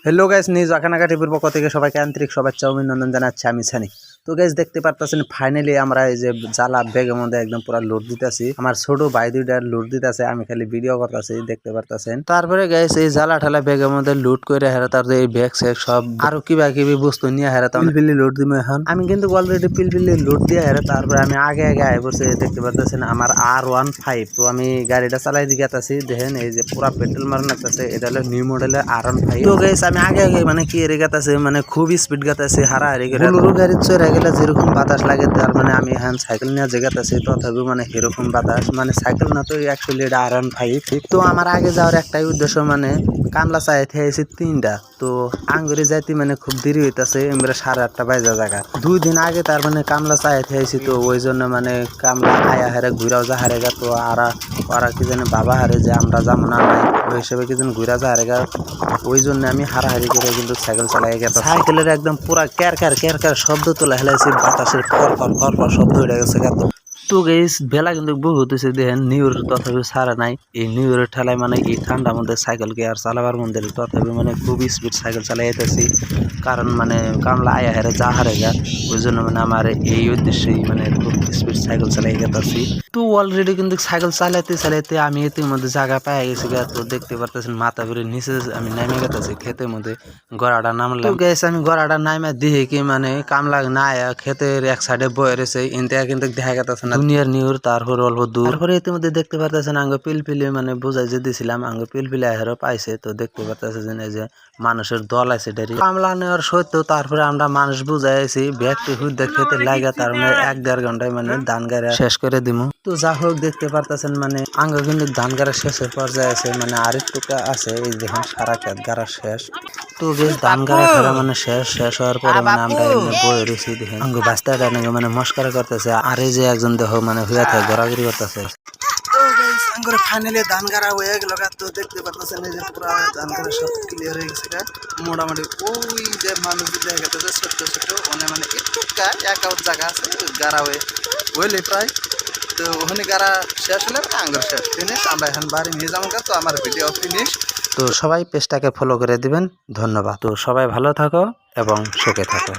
Hello guys news আখানাকা টিভির পক্ষ থেকে সবাইকে আন্তরিক শুভেচ্ছা ও অভিনন্দন জানাচ্ছি আমি সানি। তো গাইস দেখতে পারতাছেন ফাইনালি আমরা এই যে জালা ব্যাগের মধ্যে একদম পুরো লোড দিতেছি। আমার ছোট ভাই দুইটার লোড দিতেছে, আমি খালি ভিডিও করতেছি দেখতে পারতাছেন। তারপরে গাইস এই জালা ঠালা ব্যাগের মধ্যে লোড করে হেরা তারপরে এই ব্যাগ সেক সব আরো কিবা কিবি বস্তু নিয়ে হেরা পিলপিলি লোড দিমু এখন। আমি কিন্তু অলরেডি পিলপিলি লোড দিয়ে হেরা তারপরে আমি আগে আগে বসে দেখতে পারতাছেন আমার R15। তো আমি গাড়িটা চালাই দিকে আছি, দেখেন এই যে পুরো পেট্রোল মারন লাগতেছে। এটা হলো নিউ মডেলের R15। তো গাইস আমি আগে আগে মানে কি এর গাতাছে মানে খুব স্পিড গাতাছে হারাহারি করে। বুলুরু গাড়ি চড়ে গেলে যেরকম বাতাস লাগে তার মানে আমি এখন সাইকেল নিয়ে জেগাতাছি তথাপি মানে এরকম বাতাস, মানে সাইকেল না তো অ্যাকচুয়ালি এটা R15। তো আমার আগে যাওয়ার একটাই উদ্দেশ্য, মানে কামলা চাইতে আইছি 3টা। তো আঙ্গুরি যাইতে মানে খুব দেরি হইতাছে, এমরা 8:30 বাজে জায়গা। 2 দিন আগে তার মানে কামলা চাইতে আইছি, তো ওই জন্য মানে কামলা আয়া হারে ঘুরাও যা হারেগা। তো ওরা কি জানে বাবা হারে যে আমরা যাবো না নাই ওই হিসেবে কি জানি ঘুরা যা হারেগা। ওই জন্য আমি হারাহারি করে কিন্তু সাইকেল চালাই গেছে। সাইকেলের একদম পুরা ক্যার ক্যার শব্দ তোলা হেলাইছি, বাতাসের ফর শব্দ হয়ে গেছে। তো গাইস বেলা কিন্তু বহুত হয়েছে, দেখেন নিউর তথাপি ছাড়া নাই। এই নিউরের ঠেলায় মানে এই ঠান্ডার মধ্যে সাইকেলকে আর চালাবার মধ্যে তথাপি মানে খুব স্পিড সাইকেল চালাই যেতেছি, কারণ মানে কামলা আয়া হারে যা হারে গা। ওই জন্য মানে আমার এই উদ্দেশ্যেই মানে খুব স্পিড সাইকেল চালাই যেতেছি। তো অলরেডি কিন্তু সাইকেল চালাইতে আমি এর মধ্যে জায়গা পাই গেছি গা। তো দেখতে পারতেছেন মাথা বেড়ে নিচে আমি নেমে গেতেছি ক্ষেতের মধ্যে। গড়াটা নামলাম গেছে, আমি গড়াটা নামে দেখি কি মানে কামলা না আয়া ক্ষেতের এক সাইডে বয়ে রয়েছে, ইনতে কিন্তু দেখা গেতেছে না দুনিয়ার নিউর। তারপর অল্প দূর তারপরে ইতিমধ্যে দেখতে পারতেছেন আঙ্গ পিলপিলি মানে বোঝাই যে দিছিলাম আঙ্গ পিলপিলি আহেরও পাইছে। তো দেখতে পারতেছেন এই যে মানুষের দল আছে ডারি কামলা নেওয়ার সত্য। তারপরে আমরা মানুষ বুঝাইছি ব্যক্তি হুদ্দা খেতে লাগা, তার মানে 1-1.5 ঘন্টায় মানে ধান গাড়া শেষ করে দিমু। তো যা হোক দেখতে পারতেছেন মানে আঙ্গ কিন্তু ধান গাড়া শেষের পর্যায়ে আছে, মানে আরেকটু আছে। এই দেখেন সারা ক্ষেত গাড়া শেষ। তো বেশ ধান গাড়া ফেরা মানে শেষ হওয়ার পরে মানে আমরা এমনি বয়ে রয়েছি, দেখেন আঙ্গ বাস্তাটা মানে মস্কারা করতেছে। আর এই যে একজন দেখো মানে হুয়া থাকে ঘোরাঘুরি করতেছে। ফাইনালি ধান গাড়া হয়ে গেল। তো দেখতে পাচ্ছেন এই যে পুরো ধান গাড়া সব ক্লিয়ার হয়ে গেছে মোটামুটি। ওই যে মানুষ দেখা গেছে ছোট্ট মানে একটু এক আউট জায়গা আছে গাড়া হইলে প্রায়। তো ওখানে গাড়া শেষ হলে আঙ্গুর শেষ ফিনিশ। আমরা এখন বাড়ি নিয়ে যাবো। তো আমার ভিডিও ফিনিশ। তো সবাই পেজটাকে ফলো করে দিবেন, ধন্যবাদ। তো সবাই ভালো থাকো এবং সুখে থাকো।